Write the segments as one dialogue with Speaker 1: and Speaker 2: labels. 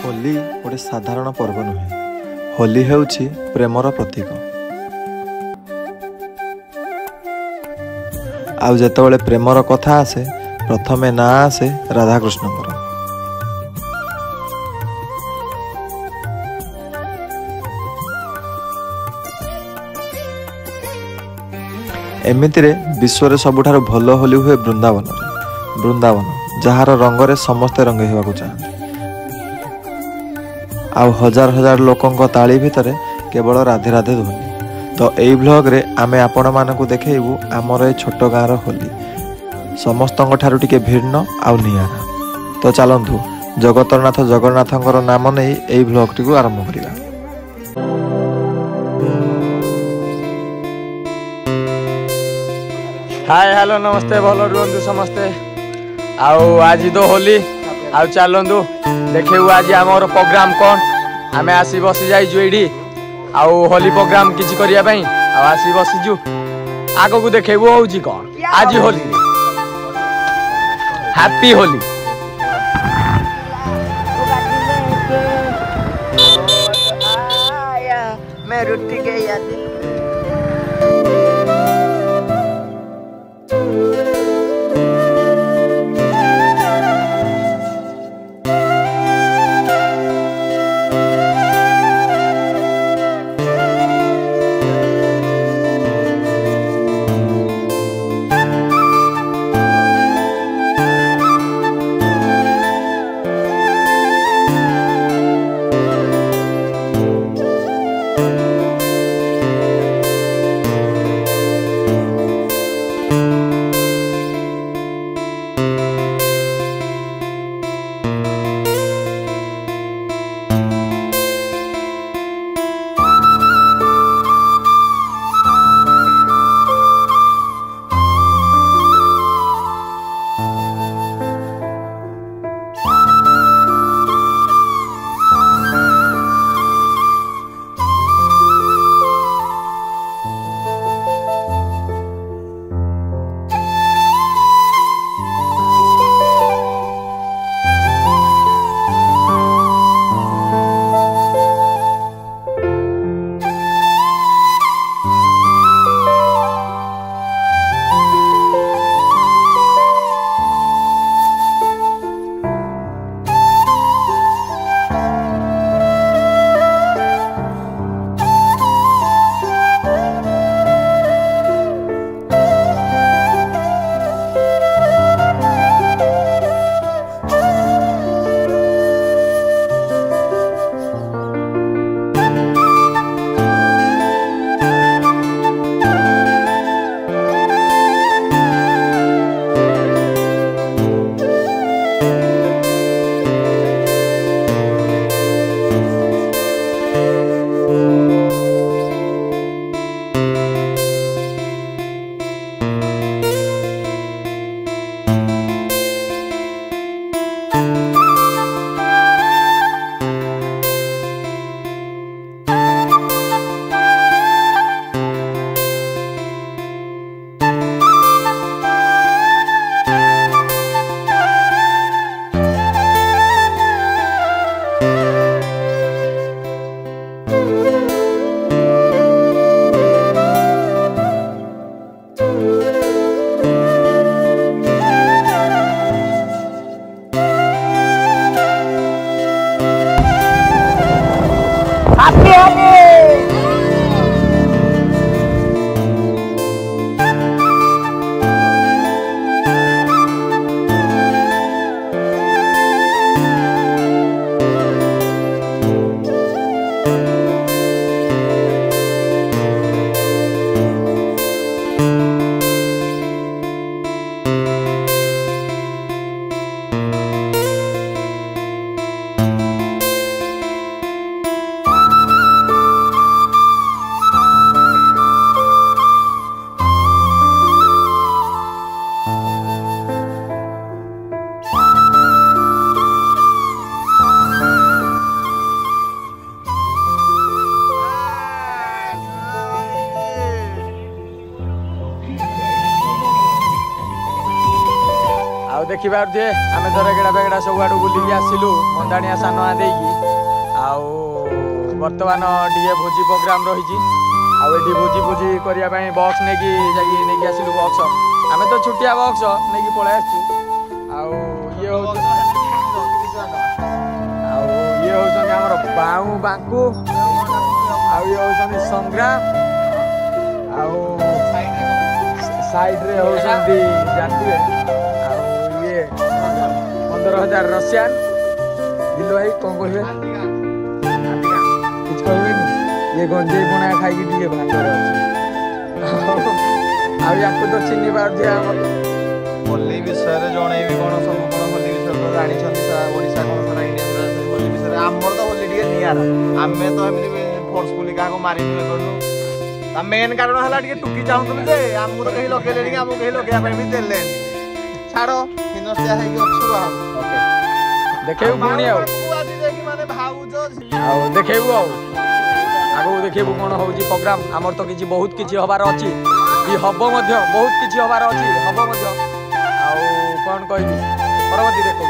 Speaker 1: होली गोटे साधारण पर्व नुहे। होली हेउछि प्रेमर प्रतीक। आउ जेतेबेले प्रेमर कथा आसे प्रथमे ना आसे राधाकृष्णଙ୍କର। एमितिरे विश्व सबुठार भल होली हुए वृंदावन वृंदावन जार रंगरे समस्ते रंगे हेबाकु चाहते। आउ हजार हजार लोकों ताली भितर केवल राधे राधे ध्वनि। तो यही ब्लॉग रे आमे आपण मानकु देखेबू आमर ए छोट गाँव होली समस्तों ठारू टिके भिन्न आउ नियारा। तो चलतु जगतरनाथ जगन्नाथंकर नाम नहीं यही ब्लॉग टी आरंभ करिबा।
Speaker 2: हाय हेलो नमस्ते भल रुहतु समस्ते। आज तो होली आउ चलतु देखू आज आमर प्रोग्राम कौन आमे आसी बसी जाइजु एडी आउ होली प्रोग्राम किछि करिया पई आसी बसीजु आगो को देखेबू होउजी कौन आज होली हैप्पी होली।
Speaker 3: मैं रुट गया दिल
Speaker 2: देखिबार जे आमे धर गेड़ा बेगड़ा सब आडू बुली आसिलु मंदाणिया सानवा देकी आउ बर्तमान टे भोजी प्रोग्राम रही आउे भोजी भोजी करने बक्स नहीं आसलु बक्स आम तो छुटिया बक्स नहीं पलि आसु ये होती आमर बाऊ बांकु संग्राम साइड रे होती जानते ये 15,000 रशियान दिल भाई कौन कहे कुछ कहे ये गंजे बुना खाई भातर अच्छे तो चिन्ह पारे
Speaker 1: होली विषय जनइबी कौन सब कौन होली विषय तो जानी ओडिशा कौन सारा इंडिया होली विषय आमर तो होली टे निरा आम तो एमती फोर्सफुली क्या मारी करूँ मेन कारण है टुकी चाहूँ जे आमको तो कहीं लगे आमको कहीं लगे भी देले छाड़ हिनस्या
Speaker 2: देखेबू पुणी देखेबू आगू देखेबू कौन हो प्रोग्राम आमर तो किसी बहुत किसी हबार अच्छी हम बहुत किसी हबार अच्छी हम कौन कह परवर्ती देखो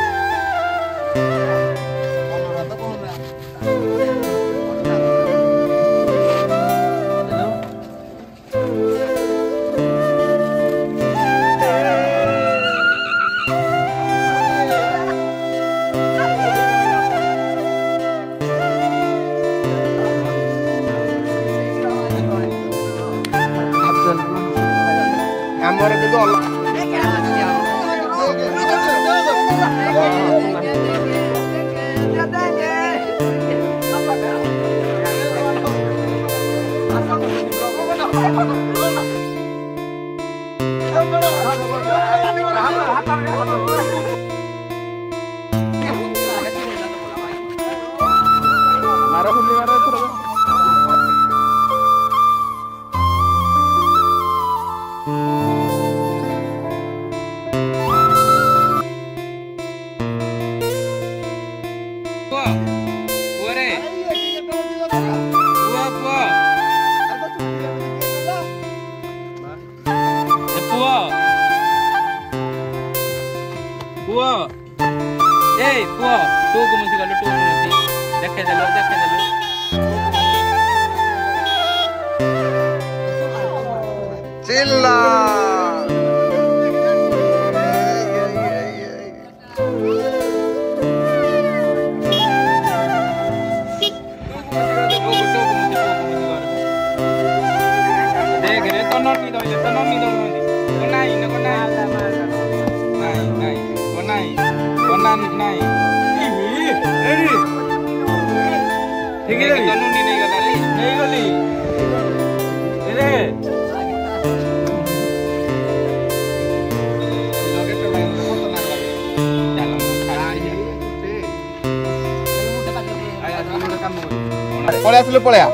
Speaker 1: पलैया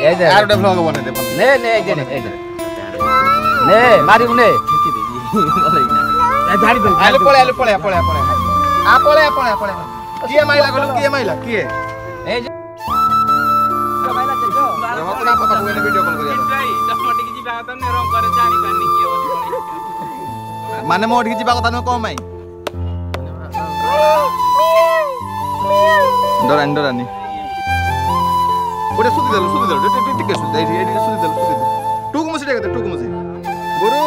Speaker 1: यार व्लॉग बने दे ने ने ने मारी ने झाड़ी दे आले पलैया पलैया पलैया पलैया आ पलैया पलैया पलैया किए माइला गलो किए माइला किए ए माइला चलो मत ना पता कोने वीडियो कॉल करिया भाई टमाटी की जीवा त ने रंग करे जानी पानी किए माने मोड की जीवा कथा न कम माई डरानी सुधी देलु टिके सुधी टुक मुसी देखते टुक मुसी गुरु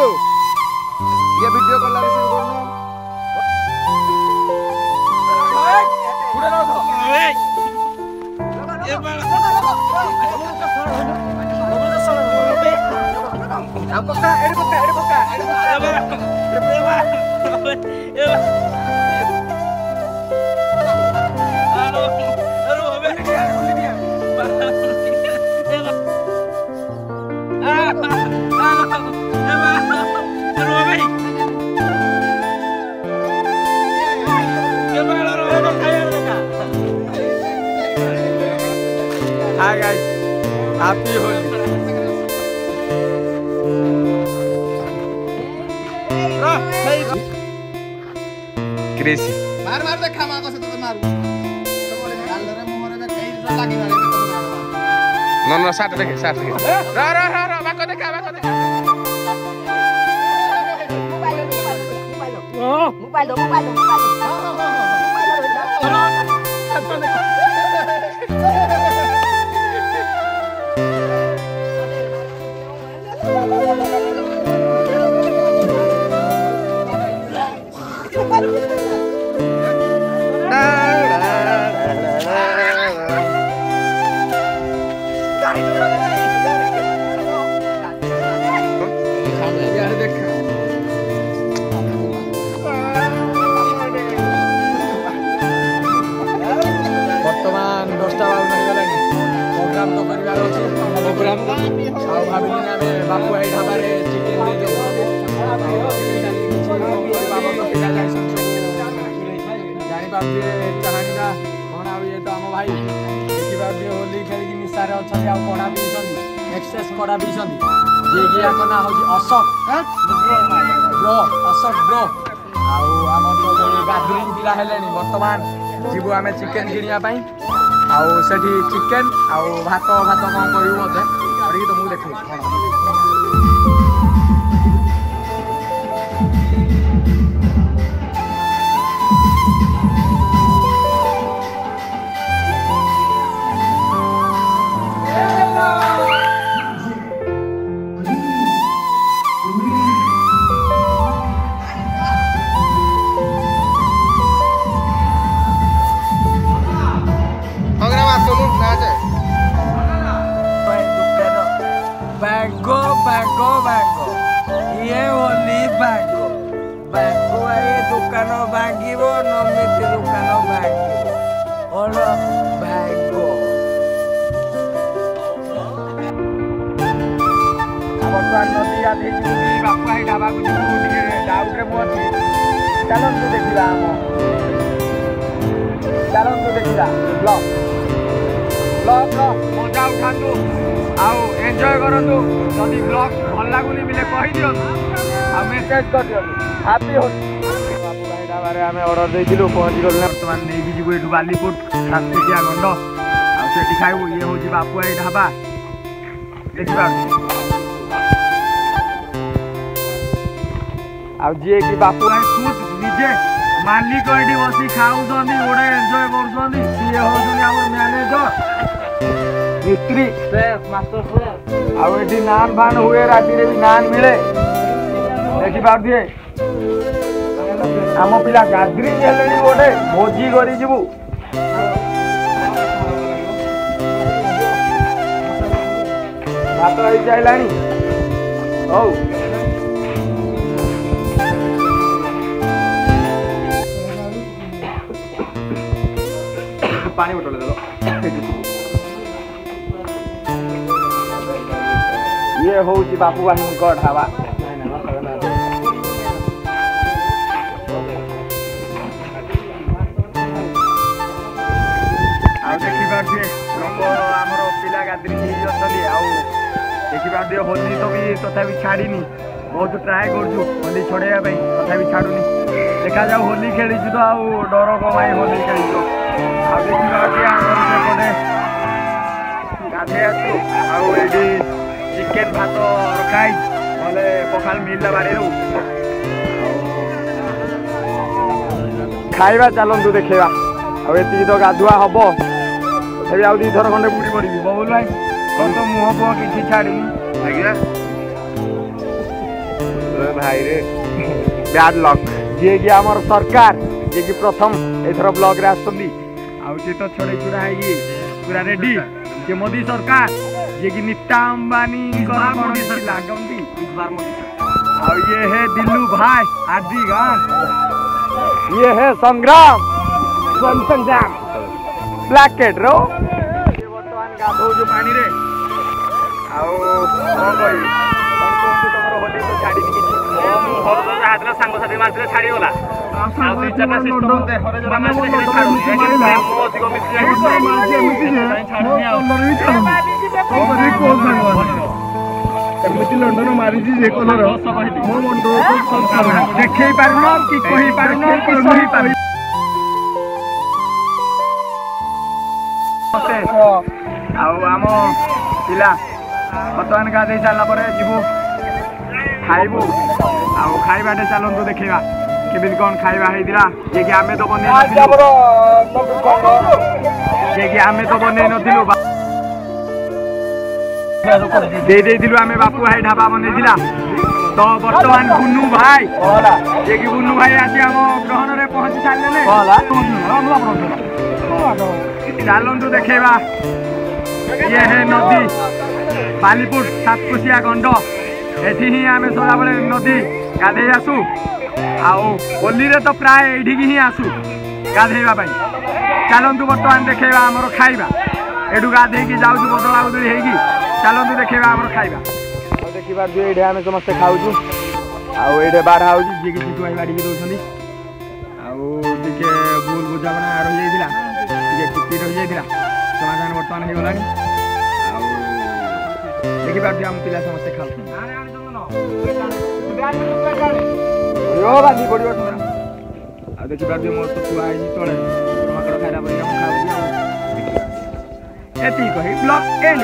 Speaker 1: ये वीडियो कॉल लागे से करनो
Speaker 2: Hi guys, happy Holi. Crazy.
Speaker 1: मार मार देखा मार को से तो मारू गालरे मुहरे में कई जो लागी मारे तो
Speaker 2: No no साथ देखे रा बाको देखा मोबाइल 10ଟା ବାଉନ ହେଇଗଲାଣି ପ୍ରୋଗ୍ରାମ ତ କରିବାର ଅଛି ପ୍ରୋଗ୍ରାମ ଆଉ ଭାବିଲି ଆମେ ବାପୁ ଭାଇ ଢାବାରେ ଚିକେନ ଦେଇଦେବୁ ଜାଣିପାରୁଥିବେ କାହାଣୀଟା କ'ଣ ଆଉ ଇଏ ତ ଆମ ଭାଇ ଦେଖିପାରୁଥିବେ ହୋଲି ଖେଳିକି ନିଶାରେ ଅଛନ୍ତି ଆଉ କଡ଼ା ପିଇଛନ୍ତି ଏକ୍ସେସ୍ କଡ଼ା ପିଇଛନ୍ତି ଯିଏକି ୟାଙ୍କ ନାଁ ହେଉଛି ଅଶୋକ ବ୍ରୋ ଆଉ ଆମର ତ ଯେଉଁ ଗାଧୁରୀ ପିଲା ହେଲେଣି ବର୍ତ୍ତମାନ ଯିବୁ ଆମେ ଚିକେନ କିଣିବା ପାଇଁ ଆଉ ସେଠି ଚିକେନ ଆଉ ଭାତ କ'ଣ କରିବୁ ବୋଧେ କରିକି ତୁମକୁ ଦେଖେଇବି କ'ଣ Bango ये होली bango ये दुकान भांगिबो नमिति दुकान भांगिबो और bango वर्तमान नदी गाधे बापू भाई ढाबा को डाउट रे मोची चलନ୍ତୁ ଦେଖିବା ब्लॉग मजा उठातु आउ एंजॉय करतु जदि ब्लॉग भल लागुनी बिले कहि दियो आ मेसेज कर दियो हैप्पी होली बापू भाई ढाबारे आमे ऑर्डर देइदिलु पहुंची गलु वर्तमान नै कि जिबु एठु बालीपुर सातटिया गंड आ सेठी खाइबु ये होजी बापू भाई ढाबा देखिबा आ जे कि बापू भाई खुद निजे मालिक एठी बसी खाउछनी ओडे एंजॉय करछनी सिए होछनी हमर मैनेजर मिस्त्री मास्टर आउ एठी नान भान हुए राति रे भी नान मिले देखि पाउथिए आम पिला गादरी हेलेनी गोटे भोजी करी जिबु भात होई जाइलानी हौ पानी बोतल दे दो ये होची बापू भाई ढाबा देखिए लोक आमर पिला गादरी देखिए होली तो भी तथापि छाड़नी बहुत ट्राए करूँ होली छड़ाइया तथा छाड़ूनी देखा जाऊ होली खेलीचु तो आउ डर कमाई होली खेलीचु आखिए सेपटे गाधे आसु आठी चिकेन भात रखाई ना पखाल मिलला बाड़ी खाइबा चलतु देखा आती तो गाधुआ हम तभी आउ दी थर खंडे बुड़ी पड़ी बबुल भाई कौन तो मुह फुह कि छाड़ी आज्ञा भाई रे बैड लक जी कि आमर सरकार जी कि प्रथम एथर ब्लॉग रे आसुंदी आउ से तो छड़े छुड़ा है पूरा रेडी जे मोदी सरकार जे कि नीता अंबानी मोदी सरकार गंदी इस बार मोदी सरकार ये है दिल्लू भाई आदि गान ये है संग्राम ब्लैक कैट रो ये वर्तमान गाधो जो पानी रे आउ कोन कहि कोन तमरो होली तो छाड़ी कि हम तो हातरा संग साथी मारले छाड़ी होला आ दुई चारटा सिस्टम दे हरे जरा मारले छाड़ी मोसी को मिस जाई छाड़ी आ एमिति लंडन मारी जी जे कलर मो मन तो देखै पारनो कि कहि पारनो कि सही पारनो आम पिला बर्तमान गाधे सारा पर जीवु खाइबू आउ खाइबाटे चलतु देखा केमी कौन खाइबा होता जे कि आमे तो बन नथिलु आमे बापू भाई ढाबा बनईला तो बर्तमान बुनु भाई जे कि बुनु भाई आसी आम ग्रहण में पहुंची सारे चलतु देखा ये है नदी बालीपुर सातकोशिया गंड एठी ही आमे सदा बेले नदी गाधे आसु होली रे तो प्राय एठी ही आसु गाधेबा चलतु बर्तमान देखा आमर खाइबा। एठू गाधेकी जाऊँ बदला बदली होगी चलतु देखा आम खाଇବା देखिपे ये आम समस्ते खाऊ आए बाढ़ा हो जी कि सीटू बाड़ी दौरान आगे भूल बुझाणा रही जाइए चुक्ति रही जाइए समाधान बर्तमान हो गला देखिपे आम पिला समस्ते खाऊ बांधी पड़ो आ देखिपे मोर तो छुआ तले माकड़ खाइला खाऊ कही ब्लॉग एंड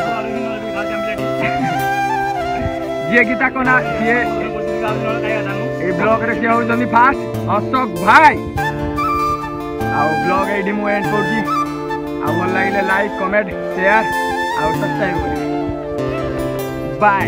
Speaker 2: जी कि ना ये ब्लॉग रे किए होउछनी फास्ट अशोक भाई आ ब्लॉग एडी मु एंड करजी आ भल लागिले लाइक कमेंट शेयर आ सब्सक्राइब करिवे बाय।